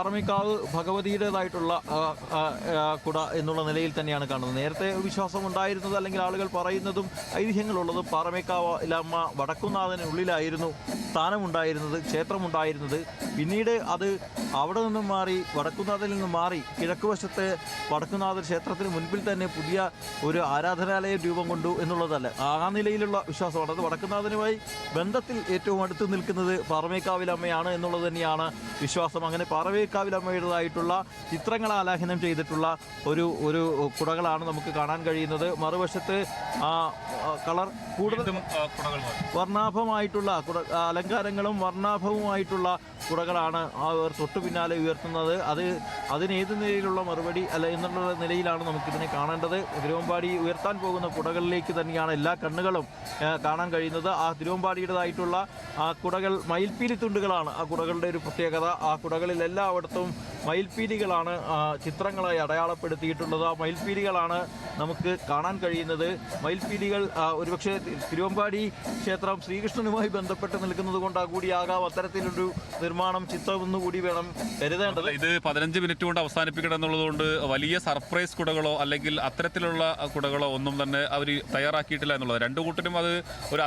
പാറമേക്കാവ് ഭഗവതിയുടേതായിട്ടുള്ള കുട എന്നുള്ള നിലയിൽ തന്നെയാണ് കാണുന്നത്. നേരത്തെ വിശ്വാസം ഉണ്ടായിരുന്നത് അല്ലെങ്കിൽ ആളുകൾ പറയുന്നതും ഐതിഹ്യങ്ങളുള്ളതും പാറമേക്കാവിലമ്മ വടക്കുന്നാഥനുള്ളിലായിരുന്നു സ്ഥാനമുണ്ടായിരുന്നത്, ക്ഷേത്രമുണ്ടായിരുന്നത്. പിന്നീട് അത് അവിടെ നിന്നും മാറി വടക്കുന്നാഥിൽ നിന്നും മാറി കിഴക്ക് വശത്ത് വടക്കുന്നാഥ ക്ഷേത്രത്തിന് മുൻപിൽ തന്നെ പുതിയ ഒരു ആരാധനാലയം രൂപം കൊണ്ടു എന്നുള്ളതല്ല, ആ നിലയിലുള്ള വിശ്വാസമാണ്. അത് വടക്കുന്നാഥനുമായി ബന്ധത്തിൽ ഏറ്റവും അടുത്ത് നിൽക്കുന്നത് പാറമേക്കാവിലമ്മയാണ് എന്നുള്ളത് തന്നെയാണ് വിശ്വാസം. അങ്ങനെ പാറമേക്കാവിലമ്മയുടേതായിട്ടുള്ള ചിത്രങ്ങൾ ആലാഹനം ചെയ്തിട്ടുള്ള ഒരു കുടകളാണ് നമുക്ക് കാണാൻ കഴിയുന്നത്. മറുവശത്ത് കളർ കൂടുതൽ വർണ്ണാഭമായിട്ടുള്ള അലങ്കാരങ്ങളും വർണ്ണാഭവുമായിട്ടുള്ള കുടകളാണ് അവർ തൊട്ടു പിന്നാലെ ഉയർത്തുന്നത്. അതിനേത് നിലയിലുള്ള മറുപടി അല്ല എന്നുള്ള നിലയിലാണ് നമുക്കിതിനെ കാണേണ്ടത്. തിരുവമ്പാടി ഉയർത്താൻ പോകുന്ന കുടകളിലേക്ക് തന്നെയാണ് എല്ലാ കണ്ണുകളും കാണാൻ കഴിയുന്നത്. ആ തിരുവമ്പാടിയുടേതായിട്ടുള്ള ആ കുടകൾ മയിൽപ്പീലി തുണ്ടുകളാണ് ആ കുടകളുടെ ഒരു പ്രത്യേകത. ആ കുടകളിൽ എല്ലായിടത്തും മയിൽപ്പീലികളാണ് ചിത്രങ്ങളായി അടയാളപ്പെടുത്തിയിട്ടുള്ളത്. ആ മയിൽപ്പീലികളാണ് നമുക്ക് കാണാൻ കഴിയുന്നത്. മയിൽപ്പീലികൾ ഒരുപക്ഷെ തിരുവമ്പാടി ക്ഷേത്രം ശ്രീകൃഷ്ണനുമായി ബന്ധപ്പെട്ട് നിൽക്കുന്നത് കൊണ്ടാ കൂടിയാകാം അത്തരത്തിലൊരു നിർമ്മാണം ചിത്രമൊന്നുകൂടി വേണം കരുതേണ്ടത്. ഇത് 15 മിനിറ്റ് കൊണ്ട് അവസാനിപ്പിക്കണം എന്നുള്ളതുകൊണ്ട് വലിയ സർപ്രൈസ് കുടകളോ അല്ലെങ്കിൽ അത്തരത്തിലുള്ള കുടകളോ ഒന്നും തന്നെ അവർ തയ്യാറാക്കിയിട്ടില്ല എന്നുള്ളത്. രണ്ടു കൂട്ടരും അത്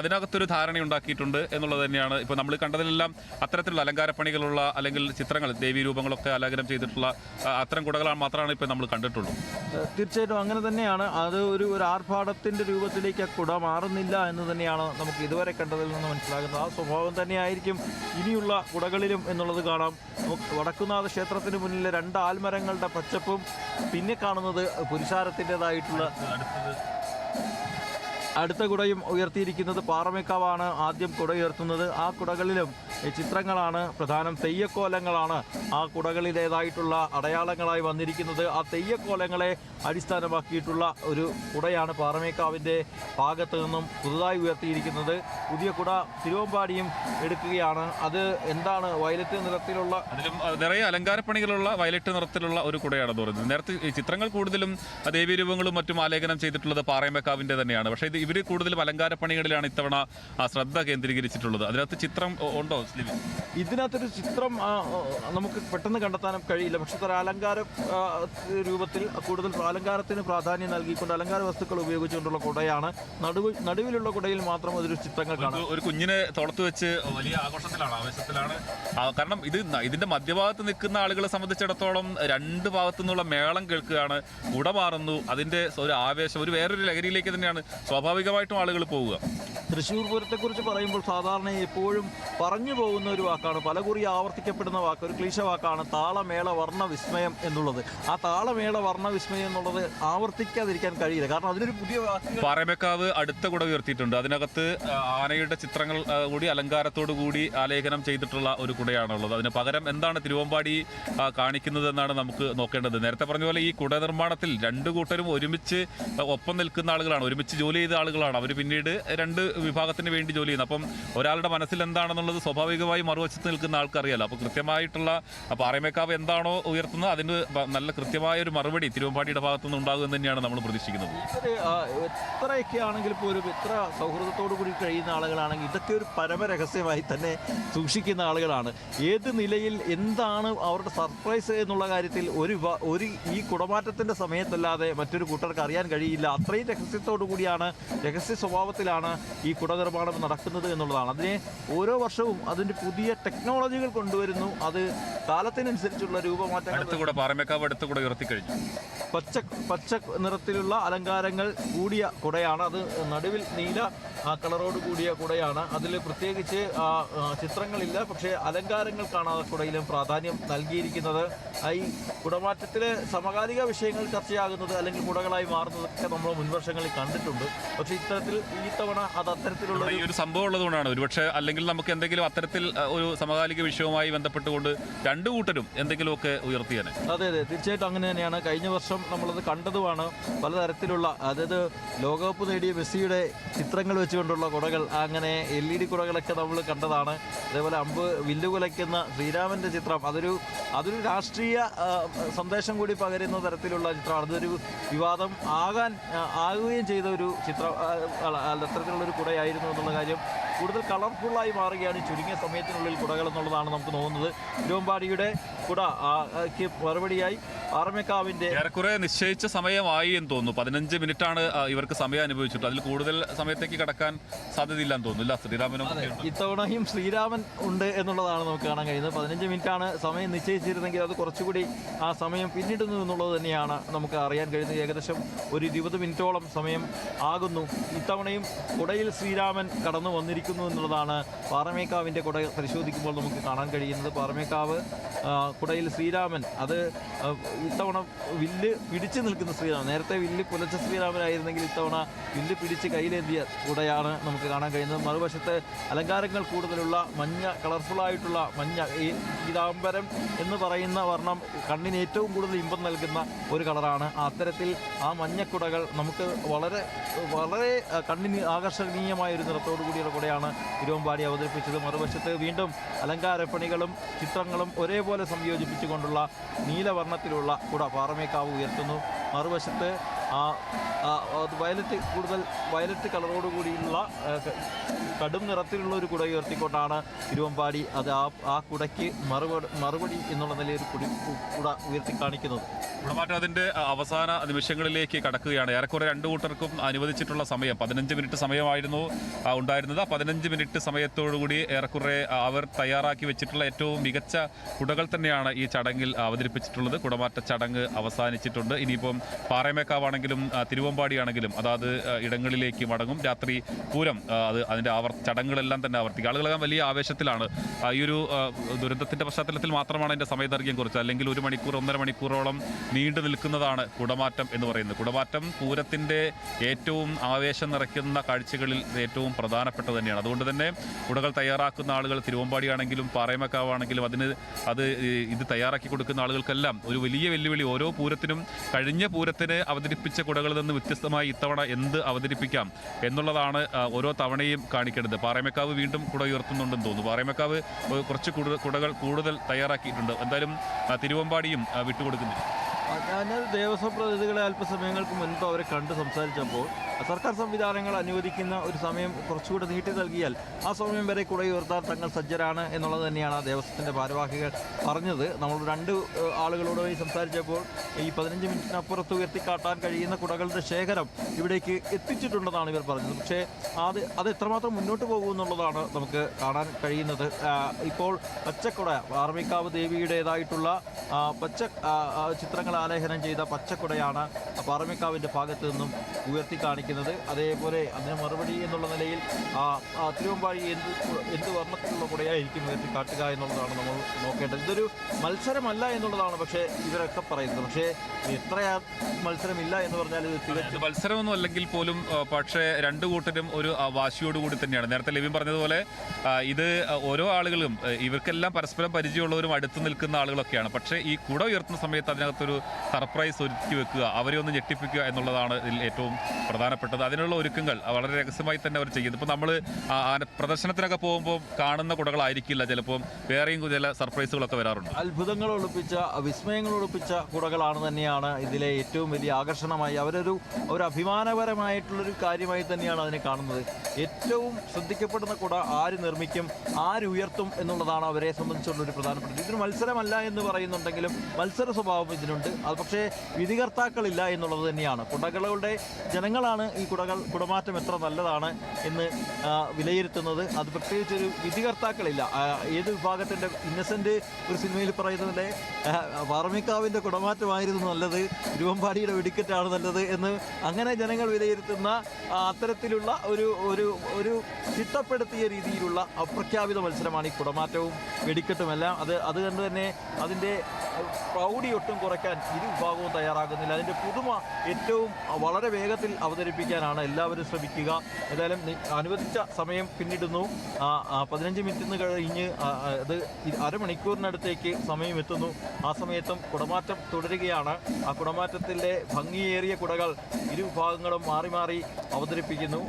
അതിനകത്തൊരു ധാരണ ഉണ്ടാക്കിയിട്ടുണ്ട് എന്നുള്ളത് തന്നെയാണ്. ഇപ്പോൾ നമ്മൾ കണ്ടതിലെല്ലാം അത്തരത്തിലുള്ള അലങ്കാരപ്പണികളുള്ള അല്ലെങ്കിൽ ചിത്രങ്ങൾ ദേവീ രൂപങ്ങളൊക്കെ ആലാപനം ചെയ്തിട്ടുള്ള അത്തരം കുടകളാണ് മാത്രമാണ് ഇപ്പോൾ നമ്മൾ കണ്ടിട്ടുള്ളൂ. തീർച്ചയായിട്ടും അങ്ങനെ തന്നെയാണ്. അത് ഒരു ആർഭാടത്തിൻ്റെ രൂപത്തിലേക്ക് ആ കുട മാറുന്നില്ല എന്ന് തന്നെയാണ് നമുക്ക് ഇതുവരെ കണ്ടതിൽ നിന്ന് മനസ്സിലാകുന്നത്. ആ സ്വഭാവം തന്നെയായിരിക്കും ഇനിയുള്ള കുടകളിലും എന്നുള്ളത് കാണാം. വടക്കുന്നാഥ ക്ഷേത്രത്തിന് മുന്നിലെ 2 ആൽമരങ്ങളുടെ പച്ചപ്പും പിന്നെ കാണുന്നത് പുരുഷാരത്തിൻ്റെതായിട്ടുള്ള അടുത്ത കുടയും ഉയർത്തിയിരിക്കുന്നത് പാറമേക്കാവാണ് ആദ്യം കുട ഉയർത്തുന്നത്. ആ കുടകളിലും ചിത്രങ്ങളാണ് പ്രധാനം. തെയ്യക്കോലങ്ങളാണ് ആ കുടകളിലേതായിട്ടുള്ള അടയാളങ്ങളായി വന്നിരിക്കുന്നത്. ആ തെയ്യക്കോലങ്ങളെ അടിസ്ഥാനമാക്കിയിട്ടുള്ള ഒരു കുടയാണ് പാറമേക്കാവിൻ്റെ ഭാഗത്ത് നിന്നും പുതുതായി ഉയർത്തിയിരിക്കുന്നത്. പുതിയ കുട തിരുവമ്പാടിയും എടുക്കുകയാണ്. അത് എന്താണ് വയലറ്റ് നിറത്തിലുള്ള അതിലും നിറയെ അലങ്കാരപ്പണികളുള്ള വയലറ്റ് നിറത്തിലുള്ള ഒരു കുടയാണെന്ന് പറയുന്നത്. നേരത്തെ ദേവീ രൂപങ്ങളും മറ്റും ആലേഖനം ചെയ്തിട്ടുള്ളത് പാറമേക്കാവിൻ്റെ തന്നെയാണ്. പക്ഷേ ഇവർ കൂടുതലും അലങ്കാരപ്പണികളിലാണ് ഇത്തവണ ശ്രദ്ധ കേന്ദ്രീകരിച്ചിട്ടുള്ളത്. അതിനകത്ത് ചിത്രം ഉണ്ടോ? ഇതിനകത്തൊരു ചിത്രം നമുക്ക് പെട്ടെന്ന് കണ്ടെത്താനും കഴിയില്ല. പക്ഷെ അലങ്കാര രൂപത്തിൽ കൂടുതൽ അലങ്കാരത്തിന് പ്രാധാന്യം നൽകിക്കൊണ്ട് അലങ്കാര വസ്തുക്കൾ ഉപയോഗിച്ചുകൊണ്ടുള്ള കുടയാണ്. നടുവിലുള്ള കുടയിൽ മാത്രം അതൊരു ചിത്രങ്ങൾ കാണാം. ഒരു കുഞ്ഞിനെ തോളത്ത് വെച്ച് വലിയ ആഘോഷത്തിലാണ്, ആവേശത്തിലാണ്. കാരണം ഇതിന്റെ മധ്യഭാഗത്ത് നിൽക്കുന്ന ആളുകളെ സംബന്ധിച്ചിടത്തോളം 2 ഭാഗത്തു നിന്നുള്ള മേളം കേൾക്കുകയാണ്. കുട മാറുന്നു, അതിന്റെ ഒരു ആവേശം വേറൊരു ലഹരിയിലേക്ക് തന്നെയാണ് സ്വാഭാവികമായിട്ടും ആളുകൾ പോവുക. തൃശ്ശൂർ പൂരത്തെക്കുറിച്ച് പറയുമ്പോൾ സാധാരണ എപ്പോഴും പറഞ്ഞു പോകുന്ന ഒരു വാക്കാണ്, പലകുറി ആവർത്തിക്കപ്പെടുന്ന വാക്ക്, ഒരു ക്ലീശ വാക്കാണ് താളമേള വർണ്ണ വിസ്മയം എന്നുള്ളത്. ആ താളമേള വർണ്ണ വിസ്മയം എന്നുള്ളത് ആവർത്തിക്കാതിരിക്കാൻ കഴിയില്ല. കാരണം അതിനൊരു പുതിയ പാറമേക്കാവ് അടുത്ത കുട ഉയർത്തിയിട്ടുണ്ട്. അതിനകത്ത് ആനയുടെ ചിത്രങ്ങൾ കൂടി അലങ്കാരത്തോടു കൂടി ആലേഖനം ചെയ്തിട്ടുള്ള ഒരു കുടയാണുള്ളത്. അതിന് പകരം എന്താണ് തിരുവമ്പാടി കാണിക്കുന്നത് എന്നാണ് നമുക്ക് നോക്കേണ്ടത്. നേരത്തെ പറഞ്ഞ പോലെ ഈ കുട നിർമ്മാണത്തിൽ 2 കൂട്ടരും ഒരുമിച്ച് ഒപ്പം നിൽക്കുന്ന ആളുകളാണ്, ഒരുമിച്ച് ജോലി ചെയ്ത ആളുകളാണ്. അവർ പിന്നീട് 2 വിഭാഗത്തിന് വേണ്ടി ജോലി ചെയ്യുന്നത്. അപ്പം ഒരാളുടെ മനസ്സിൽ എന്താണെന്നുള്ളത് സ്വാഭാവികമായി മറുവശത്ത് നിൽക്കുന്ന ആൾക്കറിയാലോ. അപ്പോൾ കൃത്യമായിട്ടുള്ള പാറമേക്കാവ് എന്താണോ ഉയർത്തുന്നത് അതിന് നല്ല കൃത്യമായ ഒരു മറുപടി തിരുവമ്പാടിയുടെ ഭാഗത്തുനിന്ന് ഉണ്ടാകുമെന്ന് തന്നെയാണ് നമ്മൾ പ്രതീക്ഷിക്കുന്നത്. എത്രയൊക്കെ ആണെങ്കിൽ പോലും എത്ര സൗഹൃദത്തോടു കൂടി കഴിയുന്ന ആളുകളാണെങ്കിൽ ഇതൊക്കെ ഒരു പരമരഹസ്യമായി തന്നെ സൂക്ഷിക്കുന്ന ആളുകളാണ്. ഏത് നിലയിൽ എന്താണ് അവരുടെ സർപ്രൈസ് എന്നുള്ള കാര്യത്തിൽ ഈ കുടമാറ്റത്തിൻ്റെ സമയത്തല്ലാതെ മറ്റൊരു കൂട്ടർക്ക് അറിയാൻ കഴിയില്ല. അത്രയും രഹസ്യത്തോടു കൂടിയാണ്, രഹസ്യ സ്വഭാവത്തിലാണ് ഈ കുട നിർമ്മാണം നടക്കുന്നത് എന്നുള്ളതാണ്. അതിനെ ഓരോ വർഷവും അതിൻ്റെ പുതിയ ടെക്നോളജികൾ കൊണ്ടുവരുന്നു. അത് കാലത്തിനനുസരിച്ചുള്ള രൂപമാറ്റങ്ങൾ. പാറമേക്കാവ് അടുത്ത കുട ഉയർത്തിക്കഴിഞ്ഞു. പച്ച നിറത്തിലുള്ള അലങ്കാരങ്ങൾ കൂടിയ കുടയാണ്. അത് നടുവിൽ നീല കളറോട് കൂടിയ കുടയാണ്. അതിൽ പ്രത്യേകിച്ച് ചിത്രങ്ങളില്ല, പക്ഷേ അലങ്കാരങ്ങൾക്കാണ് ആ കുടയിലും പ്രാധാന്യം നൽകിയിരിക്കുന്നത്. ഈ കുടമാറ്റത്തിലെ സമകാലിക വിഷയങ്ങൾ ചർച്ചയാകുന്നത് അല്ലെങ്കിൽ കുടകളായി മാറുന്നതൊക്കെ നമ്മൾ മുൻവർഷങ്ങളിൽ കണ്ടിട്ടുണ്ട്. പക്ഷേ ഇത്തരത്തിൽ ഈ തവണ അത് അത്തരത്തിലുള്ള ഒരു സംഭവം ഉള്ളതുകൊണ്ടാണ് ഒരുപക്ഷെ, അല്ലെങ്കിൽ നമുക്ക് എന്തെങ്കിലും അത്തരത്തിൽ ഒരു സമകാലിക വിഷയവുമായി ബന്ധപ്പെട്ടുകൊണ്ട് 2 കൂട്ടരും എന്തെങ്കിലുമൊക്കെ ഉയർത്തിയാണ്. അതെ, തീർച്ചയായിട്ടും അങ്ങനെ തന്നെയാണ്. കഴിഞ്ഞ വർഷം നമ്മളത് കണ്ടതുമാണ്. പലതരത്തിലുള്ള, അതായത് ലോകകപ്പ് നേടിയ മെസ്സിയുടെ ചിത്രങ്ങൾ വെച്ചുകൊണ്ടുള്ള കുടകൾ, അങ്ങനെ LED കുടകളൊക്കെ നമ്മൾ കണ്ടതാണ്. അതേപോലെ വില്ല് കുലയ്ക്കുന്ന ശ്രീരാമൻ്റെ ചിത്രം, അതൊരു രാഷ്ട്രീയ സന്ദേശം കൂടി പകരുന്ന തരത്തിലുള്ള ചിത്രമാണ്. അതൊരു വിവാദം ആകുകയും ചെയ്ത ഒരു ചിത്രം, അത്തരത്തിലുള്ളൊരു കുടയായിരുന്നു എന്നുള്ള കാര്യം കൂടുതൽ കളർഫുള്ളായി മാറുകയാണ് ചുരുങ്ങിയ സമയത്തിനുള്ളിൽ കുടകൾ എന്നുള്ളതാണ് നമുക്ക് തോന്നുന്നത്. തിരുവമ്പാടിയുടെ കുട മറുപടിയായി പാറമേക്കാവിൻ്റെ ഏറെക്കുറെ നിശ്ചയിച്ച സമയമായി എന്ന് തോന്നുന്നു. 15 മിനിറ്റാണ് ഇവർക്ക് സമയം അനുഭവിച്ചിട്ട്. അതിൽ കൂടുതൽ സമയത്തേക്ക് കടക്കാൻ സാധ്യതയില്ലെന്ന് തോന്നുന്നില്ല. ശ്രീരാമനും ഇത്തവണയും ശ്രീരാമൻ ഉണ്ട് എന്നുള്ളതാണ് നമുക്ക് കാണാൻ കഴിയുന്നത്. 15 മിനിറ്റാണ് സമയം നിശ്ചയിച്ചിരുന്നെങ്കിൽ അത് കുറച്ചുകൂടി ആ സമയം പിന്നിടുന്നു എന്നുള്ളത് തന്നെയാണ് നമുക്ക് അറിയാൻ കഴിയുന്നത്. ഏകദേശം ഒരു 20 മിനിറ്റോളം സമയം ആകുന്നു. ഇത്തവണയും കുടയിൽ ശ്രീരാമൻ കടന്നു വന്നിരിക്കുന്നു എന്നുള്ളതാണ് പാറമേക്കാവിൻ്റെ കുട പരിശോധിക്കുമ്പോൾ നമുക്ക് കാണാൻ കഴിയുന്നത്. പാറമേക്കാവ് കുടയിൽ ശ്രീരാമൻ, അത് ഇത്തവണ വില്ല് പിടിച്ചു നിൽക്കുന്ന ശ്രീരാമൻ. നേരത്തെ വില്ല് പുലച്ച ശ്രീരാമനായിരുന്നെങ്കിൽ ഇത്തവണ വില്ല് പിടിച്ച് കയ്യിലേന്തിയ കുടയാണ് നമുക്ക് കാണാൻ കഴിയുന്നത്. മറുവശത്ത് അലങ്കാരങ്ങൾ കൂടുതലുള്ള മഞ്ഞ, കളർഫുള്ളായിട്ടുള്ള മഞ്ഞ, ഈ പീതാംബരം എന്ന് പറയുന്ന വർണ്ണം കണ്ണിന് ഏറ്റവും കൂടുതൽ ഇമ്പം നൽകുന്ന ഒരു കളറാണ്. അത്തരത്തിൽ ആ മഞ്ഞക്കുടകൾ നമുക്ക് വളരെ വളരെ കണ്ണിന് ആകർഷണീയമായ ഒരു നിറത്തോടു കൂടിയുള്ള കുടയാണ് തിരുവമ്പാടി അവതരിപ്പിച്ചത്. മറുവശത്ത് വീണ്ടും അലങ്കാരപ്പണികളും ചിത്രങ്ങളും ഒരേപോലെ സംയോജിപ്പിച്ചുകൊണ്ടുള്ള നീലവർണ്ണത്തിലുള്ള കുട പാറമേക്കാവ് ഉയർത്തുന്നു. മറുവശത്ത് കൂടുതൽ വയലറ്റ് കളറോട് കൂടിയുള്ള കടും നിറത്തിലുള്ള ഒരു കുട ഉയർത്തിക്കൊണ്ടാണ് തിരുവമ്പാടി അത് ആ കുടയ്ക്ക് മറുപടി എന്നുള്ള നിലയിൽ കുട ഉയർത്തി കാണിക്കുന്നത്. കുടമാറ്റം അതിൻ്റെ അവസാന നിമിഷങ്ങളിലേക്ക് കടക്കുകയാണ്. ഏറെക്കുറെ രണ്ടു കൂട്ടർക്കും അനുവദിച്ചിട്ടുള്ള സമയം 15 മിനിറ്റ് സമയമായിരുന്നു ഉണ്ടായിരുന്നത്. 15 മിനിറ്റ് സമയത്തോടുകൂടി ഏറെക്കുറെ അവർ തയ്യാറാക്കി വെച്ചിട്ടുള്ള ഏറ്റവും മികച്ച കുടകൾ തന്നെയാണ് ഈ ചടങ്ങിൽ അവതരിപ്പിച്ചിട്ടുള്ളത്. കുടമാറ്റ ചടങ്ങ് അവസാനിച്ചിട്ടുണ്ട്. ഇനിയിപ്പം പാറമേക്കാവാണെങ്കിലും തിരുവമ്പാടിയാണെങ്കിലും അതാത് ഇടങ്ങളിലേക്ക് മടങ്ങും. രാത്രി പൂരം അതിൻ്റെ ചടങ്ങുകളെല്ലാം തന്നെ ആവർത്തിക്കും. ആളുകളെല്ലാം വലിയ ആവേശത്തിലാണ്. ഈ ഒരു ദുരന്തത്തിൻ്റെ പശ്ചാത്തലത്തിൽ മാത്രമാണ് അതിൻ്റെ സമയദൈർഘ്യം കുറച്ച്. അല്ലെങ്കിൽ 1 മണിക്കൂർ 1.5 മണിക്കൂറോളം നീണ്ടു നിൽക്കുന്നതാണ് കുടമാറ്റം എന്ന് പറയുന്നത്. കുടമാറ്റം പൂരത്തിൻ്റെ ഏറ്റവും ആവേശം നിറയ്ക്കുന്ന കാഴ്ചകളിൽ ഏറ്റവും പ്രധാനപ്പെട്ടത് തന്നെയാണ്. അതുകൊണ്ട് തന്നെ കുടകൾ തയ്യാറാക്കുന്ന ആളുകൾ തിരുവമ്പാടിയാണെങ്കിലും പാറമേക്കാവാണെങ്കിലും ഇത് തയ്യാറാക്കി കൊടുക്കുന്ന ആളുകൾക്കെല്ലാം ഒരു വലിയ വെല്ലുവിളി. ഓരോ പൂരത്തിനും കഴിഞ്ഞ പൂരത്തിന് അവതരിപ്പിച്ച കുടകളിൽ നിന്ന് വ്യത്യസ്തമായി ഇത്തവണ എന്ത് അവതരിപ്പിക്കാം എന്നുള്ളതാണ് ഓരോ തവണയും കാണിക്കേണ്ടത്. പാറമേക്കാവ് വീണ്ടും കുട ഉയർത്തുന്നുണ്ടെന്ന് തോന്നുന്നു. പാറമേക്കാവ് കുറച്ച് കുടകൾ കൂടുതൽ തയ്യാറാക്കിയിട്ടുണ്ട്. എന്തായാലും തിരുവമ്പാടിയും വിട്ടുകൊടുക്കുന്നില്ല. ഞാൻ ദേവസ്വം പ്രതിനിധികളെ അല്പസമയങ്ങൾക്ക് മുൻപ് അവരെ കണ്ട് സംസാരിച്ചപ്പോൾ സർക്കാർ സംവിധാനങ്ങൾ അനുവദിക്കുന്ന ഒരു സമയം കുറച്ചുകൂടി നീട്ടി നൽകിയാൽ ആ സമയം വരെ കുട ഉയർത്താൻ തങ്ങൾ സജ്ജരാണ് എന്നുള്ളത് തന്നെയാണ് ആ ദേവസ്വത്തിൻ്റെ ഭാരവാഹികൾ പറഞ്ഞത്. നമ്മൾ 2 ആളുകളോടുമായി സംസാരിച്ചപ്പോൾ ഈ 15 മിനിറ്റിനപ്പുറത്ത് ഉയർത്തിക്കാട്ടാൻ കഴിയുന്ന കുടകളുടെ ശേഖരം ഇവിടേക്ക് എത്തിച്ചിട്ടുണ്ടെന്നാണ് ഇവർ പറഞ്ഞത്. പക്ഷേ അത് എത്രമാത്രം മുന്നോട്ട് പോകുമെന്നുള്ളതാണ് നമുക്ക് കാണാൻ കഴിയുന്നത്. ഇപ്പോൾ പച്ചക്കുട പാറമേക്കാവ് ദേവിയുടേതായിട്ടുള്ള പച്ച ചിത്രങ്ങൾ ആലേഖനം ചെയ്ത പച്ചക്കുടയാണ് പാറമേക്കാവിൻ്റെ ഭാഗത്ത് നിന്നും ഉയർത്തി കാണിക്കുന്നത്. അതേപോലെ അതിന് മറുപടി എന്നുള്ള നിലയിൽ തിരുവമ്പാടി എന്ത് വർണ്ണത്തിലുള്ള കുടയായിരിക്കും ഉയർത്തി കാട്ടുക എന്നുള്ളതാണ് നമ്മൾ നോക്കേണ്ടത്. ഇതൊരു മത്സരമല്ല എന്നുള്ളതാണ് പക്ഷേ ഇവരൊക്കെ പറയുന്നത്. പക്ഷേ എത്ര മത്സരമില്ല എന്ന് പറഞ്ഞാൽ ഇത് തികച്ചും മത്സരമൊന്നും അല്ലെങ്കിൽ പോലും പക്ഷേ രണ്ടു കൂട്ടരും ഒരു വാശിയോടുകൂടി തന്നെയാണ്. നേരത്തെ ലെവിൻ പറഞ്ഞതുപോലെ ഇത് ഓരോ ആളുകളും ഇവർക്കെല്ലാം പരസ്പരം പരിചയമുള്ളവരും അടുത്ത് നിൽക്കുന്ന ആളുകളൊക്കെയാണ്. പക്ഷേ ഈ കുട ഉയർത്തുന്ന സമയത്ത് അതിനകത്തൊരു സർപ്രൈസ് ഒരുക്കി വെക്കുക, അവരെ ഒന്ന് ഞെട്ടിപ്പിക്കുക എന്നുള്ളതാണ് ഇതിൽ ഏറ്റവും പ്രധാനപ്പെട്ടത്. അതിനുള്ള ഒരുക്കങ്ങൾ വളരെ രഹസ്യമായി തന്നെ അവർ ചെയ്യുന്നത്. ഇപ്പോൾ നമ്മൾ പ്രദർശനത്തിനൊക്കെ പോകുമ്പോൾ കാണുന്ന കുടകളായിരിക്കില്ല, ചിലപ്പോൾ വേറെയും ചില സർപ്രൈസുകളൊക്കെ വരാറുണ്ട്. അത്ഭുതങ്ങൾ ഒളിപ്പിച്ച, വിസ്മയങ്ങൾ ഒളിപ്പിച്ച കുടകളാണ് തന്നെയാണ് ഇതിലെ ഏറ്റവും വലിയ ആകർഷണമായി ഒരു അഭിമാനപരമായിട്ടുള്ളൊരു കാര്യമായി തന്നെയാണ് അതിനെ കാണുന്നത്. ഏറ്റവും ശ്രദ്ധിക്കപ്പെടുന്ന കുട ആര് നിർമ്മിക്കും, ആര് ഉയർത്തും എന്നുള്ളതാണ് അവരെ സംബന്ധിച്ചുള്ളൊരു പ്രധാനപ്പെട്ടത്. ഇതൊരു മത്സരമല്ല എന്ന് പറയുന്നുണ്ടെങ്കിലും മത്സര സ്വഭാവം ഇതിനുണ്ട്. അത് പക്ഷേ വിധികർത്താക്കളില്ല എന്നുള്ളത് തന്നെയാണ്. കുടകളുടെ ജനങ്ങളാണ് ഈ കുടമാറ്റം എത്ര നല്ലതാണ് എന്ന് വിലയിരുത്തുന്നത്. അത് പ്രത്യേകിച്ചൊരു വിധികർത്താക്കളില്ല. ഏത് വിഭാഗത്തിൻ്റെ ഇന്നസെൻ്റ് ഒരു സിനിമയിൽ പറയുന്നതിൻ്റെ പാറമേക്കാവിൻ്റെ കുടമാറ്റമായിരുന്നു നല്ലത്, തിരുവമ്പാടിയുടെ വെടിക്കെട്ടാണ് നല്ലത് എന്ന് അങ്ങനെ ജനങ്ങൾ വിലയിരുത്തുന്ന അത്തരത്തിലുള്ള ഒരു ചിട്ടപ്പെടുത്തിയ രീതിയിലുള്ള അപ്രഖ്യാപിത മത്സരമാണ് ഈ കുടമാറ്റവും വെടിക്കെട്ടുമെല്ലാം. അതുകൊണ്ട് തന്നെ അതിൻ്റെ പ്രൗഢി ഒട്ടും കുറയ്ക്കാൻ ഇരു വിഭാഗവും തയ്യാറാകുന്നില്ല. അതിൻ്റെ പുതുമ ഏറ്റവും വളരെ വേഗത്തിൽ അവതരിപ്പിക്കാനാണ് എല്ലാവരും ശ്രമിക്കുക. ഏതായാലും അനുവദിച്ച സമയം പിന്നിടുന്നു. 15 മിനിറ്റിന് കഴിഞ്ഞ് അത് അരമണിക്കൂറിനടുത്തേക്ക് സമയം എത്തുന്നു. ആ സമയത്തും കുടമാറ്റം തുടരുകയാണ്. ആ കുടമാറ്റത്തിൻ്റെ ഭംഗിയേറിയ കുടകൾ ഇരു വിഭാഗങ്ങളും മാറി മാറി അവതരിപ്പിക്കുന്നു.